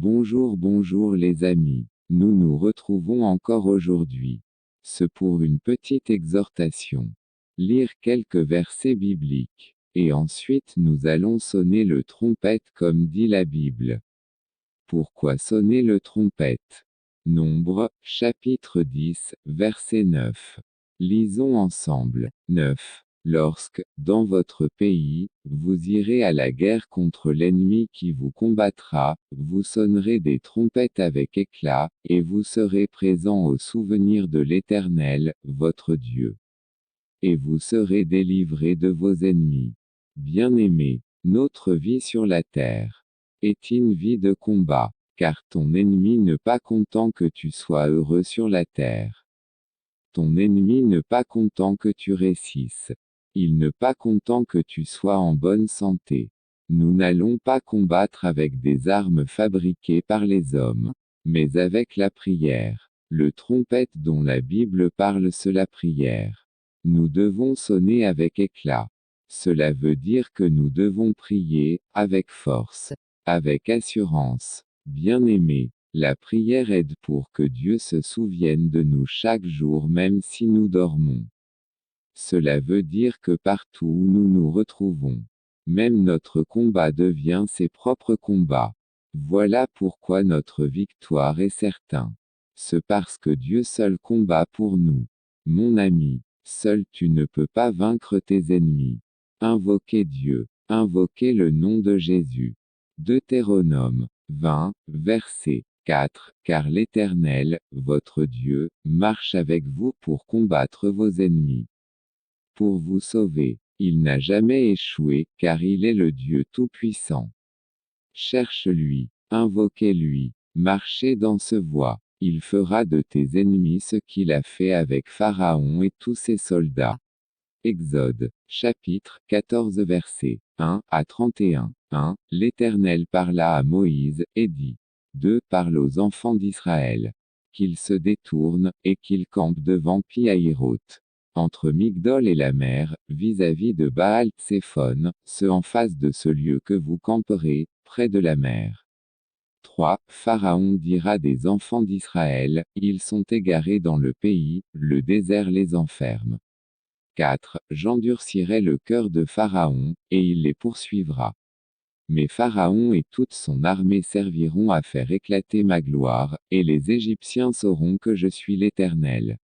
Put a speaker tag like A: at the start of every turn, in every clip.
A: Bonjour les amis. Nous nous retrouvons encore aujourd'hui. Ce pour une petite exhortation. Lire quelques versets bibliques. Et ensuite nous allons sonner le trompette comme dit la Bible. Pourquoi sonner le trompette? Nombre, chapitre 10, verset 9. Lisons ensemble. 9. Lorsque, dans votre pays, vous irez à la guerre contre l'ennemi qui vous combattra, vous sonnerez des trompettes avec éclat, et vous serez présents au souvenir de l'Éternel, votre Dieu. Et vous serez délivrés de vos ennemis. Bien-aimés, notre vie sur la terre est une vie de combat, car ton ennemi n'est pas content que tu sois heureux sur la terre. Ton ennemi n'est pas content que tu réussisses. Il n'est pas content que tu sois en bonne santé. Nous n'allons pas combattre avec des armes fabriquées par les hommes, mais avec la prière. Le trompette dont la Bible parle, c'est la prière. Nous devons sonner avec éclat. Cela veut dire que nous devons prier, avec force, avec assurance. Bien-aimés, la prière aide pour que Dieu se souvienne de nous chaque jour même si nous dormons. Cela veut dire que partout où nous nous retrouvons, même notre combat devient ses propres combats. Voilà pourquoi notre victoire est certaine. C'est parce que Dieu seul combat pour nous. Mon ami, seul tu ne peux pas vaincre tes ennemis. Invoquez Dieu. Invoquez le nom de Jésus. Deutéronome 20, verset 4. Car l'Éternel, votre Dieu, marche avec vous pour combattre vos ennemis. Pour vous sauver. Il n'a jamais échoué, car il est le Dieu Tout-Puissant. Cherche-lui, invoquez-lui, marchez dans ce voie. Il fera de tes ennemis ce qu'il a fait avec Pharaon et tous ses soldats. Exode, chapitre 14 versets 1 à 31. 1. L'Éternel parla à Moïse, et dit. 2. Parle aux enfants d'Israël. Qu'ils se détournent, et qu'ils campent devant Pi-Hahiroth, entre Migdol et la mer, vis-à-vis de Baal-Tséphon, en face de ce lieu que vous camperez, près de la mer. 3. Pharaon dira des enfants d'Israël, ils sont égarés dans le pays, le désert les enferme. 4. J'endurcirai le cœur de Pharaon, et il les poursuivra. Mais Pharaon et toute son armée serviront à faire éclater ma gloire, et les Égyptiens sauront que je suis l'Éternel.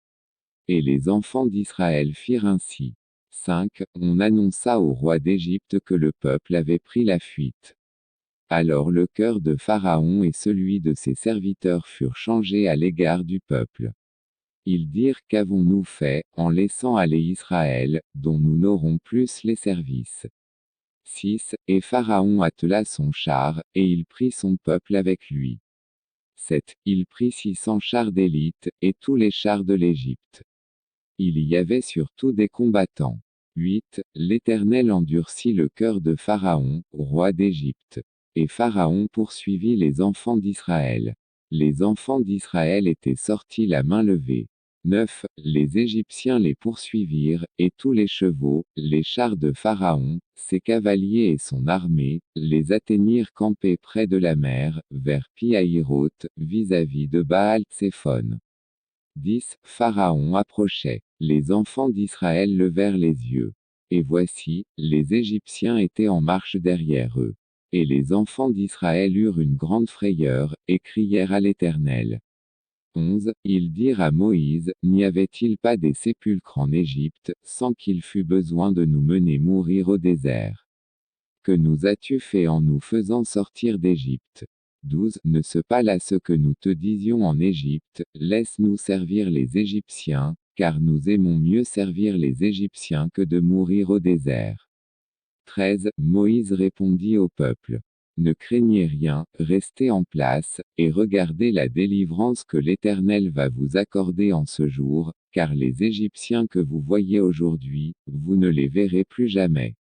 A: Et les enfants d'Israël firent ainsi. 5. On annonça au roi d'Égypte que le peuple avait pris la fuite. Alors le cœur de Pharaon et celui de ses serviteurs furent changés à l'égard du peuple. Ils dirent qu'avons-nous fait, en laissant aller Israël, dont nous n'aurons plus les services. 6. Et Pharaon attela son char, et il prit son peuple avec lui. 7. Il prit 600 chars d'élite, et tous les chars de l'Égypte. Il y avait surtout des combattants. 8. L'Éternel endurcit le cœur de Pharaon, roi d'Égypte. Et Pharaon poursuivit les enfants d'Israël. Les enfants d'Israël étaient sortis la main levée. 9. Les Égyptiens les poursuivirent, et tous les chevaux, les chars de Pharaon, ses cavaliers et son armée, les atteignirent campés près de la mer, vers Pi-Hahiroth, vis-à-vis de Baal-Tséphon. 10. Pharaon approchait. Les enfants d'Israël levèrent les yeux. Et voici, les Égyptiens étaient en marche derrière eux. Et les enfants d'Israël eurent une grande frayeur, et crièrent à l'Éternel. 11. Ils dirent à Moïse, n'y avait-il pas des sépulcres en Égypte, sans qu'il fût besoin de nous mener mourir au désert? Que nous as-tu fait en nous faisant sortir d'Égypte? 12. Ne ce pas là ce que nous te disions en Égypte, laisse-nous servir les Égyptiens, car nous aimons mieux servir les Égyptiens que de mourir au désert. 13. Moïse répondit au peuple. Ne craignez rien, restez en place, et regardez la délivrance que l'Éternel va vous accorder en ce jour, car les Égyptiens que vous voyez aujourd'hui, vous ne les verrez plus jamais.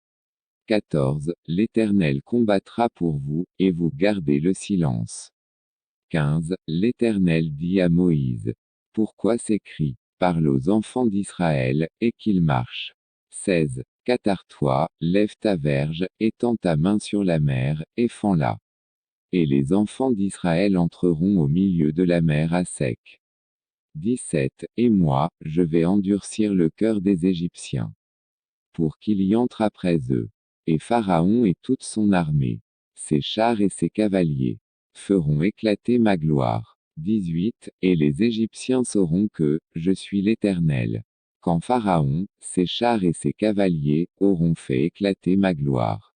A: 14. L'Éternel combattra pour vous, et vous gardez le silence. 15. L'Éternel dit à Moïse. Pourquoi ces cris? Parle aux enfants d'Israël, et qu'ils marchent. 16. Qu'attard-toi, lève ta verge, étends ta main sur la mer, et fends-la. et les enfants d'Israël entreront au milieu de la mer à sec. 17. Et moi, je vais endurcir le cœur des Égyptiens, pour qu'il y entre après eux. Et Pharaon et toute son armée, ses chars et ses cavaliers, feront éclater ma gloire. 18. Et les Égyptiens sauront que, je suis l'Éternel, quand Pharaon, ses chars et ses cavaliers, auront fait éclater ma gloire.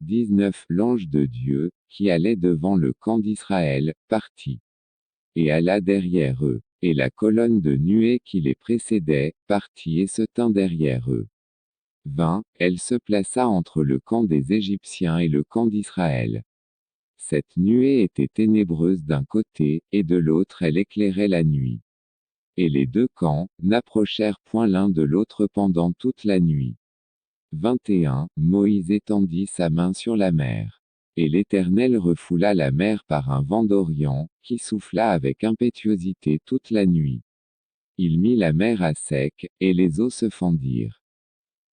A: 19. L'ange de Dieu, qui allait devant le camp d'Israël, partit, et alla derrière eux. Et la colonne de nuée qui les précédait, partit et se tint derrière eux. 20. Elle se plaça entre le camp des Égyptiens et le camp d'Israël. Cette nuée était ténébreuse d'un côté, et de l'autre elle éclairait la nuit. Et les deux camps n'approchèrent point l'un de l'autre pendant toute la nuit. 21. Moïse étendit sa main sur la mer. Et l'Éternel refoula la mer par un vent d'Orient, qui souffla avec impétuosité toute la nuit. Il mit la mer à sec, et les eaux se fendirent.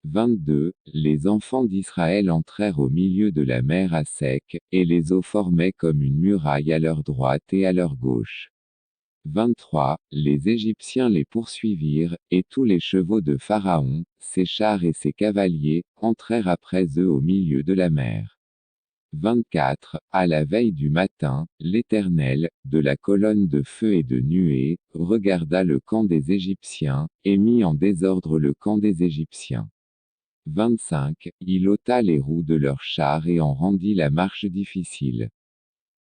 A: 22. Les enfants d'Israël entrèrent au milieu de la mer à sec, et les eaux formaient comme une muraille à leur droite et à leur gauche. 23. Les Égyptiens les poursuivirent, et tous les chevaux de Pharaon, ses chars et ses cavaliers, entrèrent après eux au milieu de la mer. 24. À la veille du matin, l'Éternel, de la colonne de feu et de nuée, regarda le camp des Égyptiens, et mit en désordre le camp des Égyptiens. 25. Il ôta les roues de leurs chars et en rendit la marche difficile.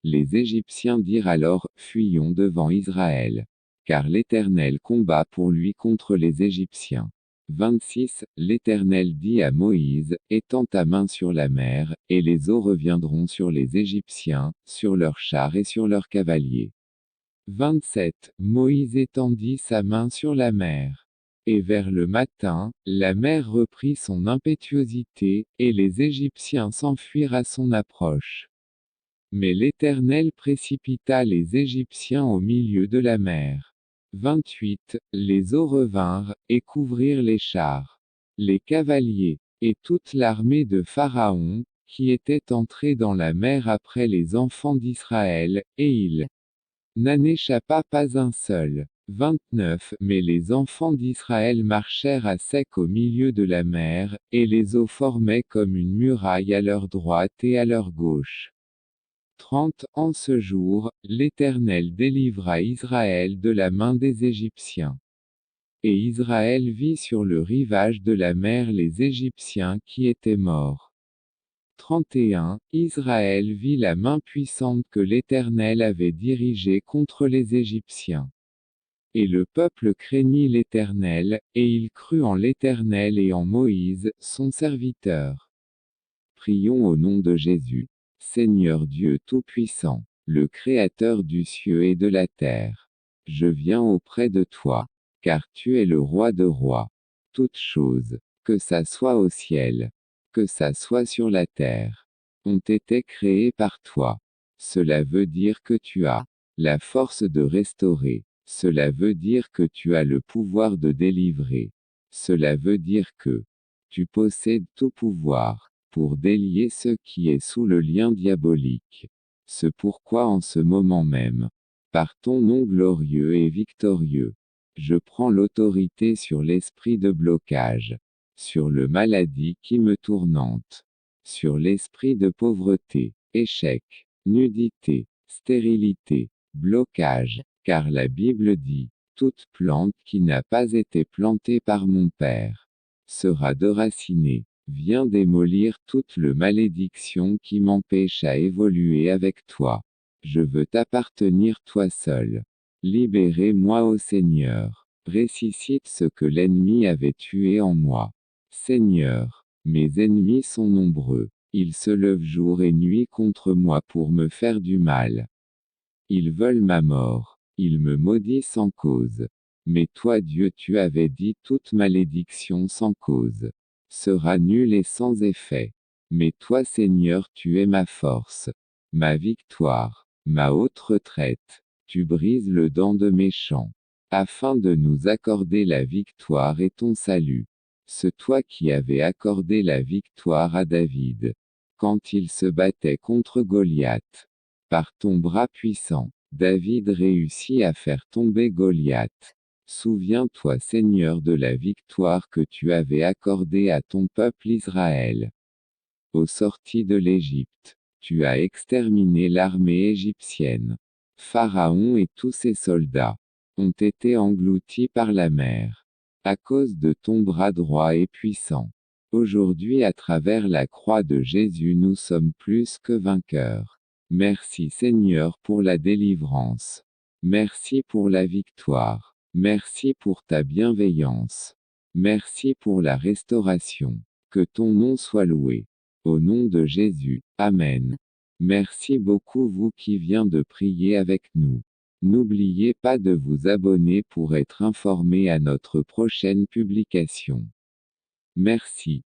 A: Les Égyptiens dirent alors, fuyons devant Israël. Car l'Éternel combat pour lui contre les Égyptiens. 26. L'Éternel dit à Moïse, étends ta main sur la mer, et les eaux reviendront sur les Égyptiens, sur leurs chars et sur leurs cavaliers. 27. Moïse étendit sa main sur la mer. Et vers le matin, la mer reprit son impétuosité, et les Égyptiens s'enfuirent à son approche. Mais l'Éternel précipita les Égyptiens au milieu de la mer. 28. Les eaux revinrent, et couvrirent les chars, les cavaliers, et toute l'armée de Pharaon, qui était entrée dans la mer après les enfants d'Israël, et il n'en échappa pas un seul. 29. Mais les enfants d'Israël marchèrent à sec au milieu de la mer, et les eaux formaient comme une muraille à leur droite et à leur gauche. 30. En ce jour, l'Éternel délivra Israël de la main des Égyptiens. Et Israël vit sur le rivage de la mer les Égyptiens qui étaient morts. 31. Israël vit la main puissante que l'Éternel avait dirigée contre les Égyptiens. Et le peuple craignit l'Éternel, et il crut en l'Éternel et en Moïse, son serviteur. Prions au nom de Jésus. Seigneur Dieu Tout-Puissant, le Créateur du ciel et de la terre, je viens auprès de toi, car tu es le roi de rois. Toutes choses, que ça soit au ciel, que ça soit sur la terre, ont été créées par toi. Cela veut dire que tu as la force de restaurer. Cela veut dire que tu as le pouvoir de délivrer. Cela veut dire que tu possèdes tout pouvoir pour délier ce qui est sous le lien diabolique. C'est pourquoi en ce moment même, par ton nom glorieux et victorieux, je prends l'autorité sur l'esprit de blocage, sur le maladie qui me tourmente, sur l'esprit de pauvreté, échec, nudité, stérilité, blocage, car la Bible dit, toute plante qui n'a pas été plantée par mon Père sera déracinée. Viens démolir toute le malédiction qui m'empêche à évoluer avec toi. Je veux t'appartenir toi seul. Libérez-moi ô Seigneur. Ressuscite ce que l'ennemi avait tué en moi. Seigneur, mes ennemis sont nombreux. Ils se lèvent jour et nuit contre moi pour me faire du mal. Ils veulent ma mort. Ils me maudissent sans cause. Mais toi Dieu tu avais dit toute malédiction sans cause sera nulle et sans effet. Mais toi Seigneur tu es ma force, ma victoire, ma haute retraite. Tu brises le dent de méchants, afin de nous accorder la victoire et ton salut. C'est toi qui avais accordé la victoire à David, quand il se battait contre Goliath. Par ton bras puissant, David réussit à faire tomber Goliath. Souviens-toi Seigneur de la victoire que tu avais accordée à ton peuple Israël. Aux sorties de l'Égypte, tu as exterminé l'armée égyptienne. Pharaon et tous ses soldats ont été engloutis par la mer. À cause de ton bras droit et puissant. Aujourd'hui à travers la croix de Jésus nous sommes plus que vainqueurs. Merci Seigneur pour la délivrance. Merci pour la victoire. Merci pour ta bienveillance. Merci pour la restauration. Que ton nom soit loué. Au nom de Jésus, Amen. Merci beaucoup vous qui vient de prier avec nous. N'oubliez pas de vous abonner pour être informé à notre prochaine publication. Merci.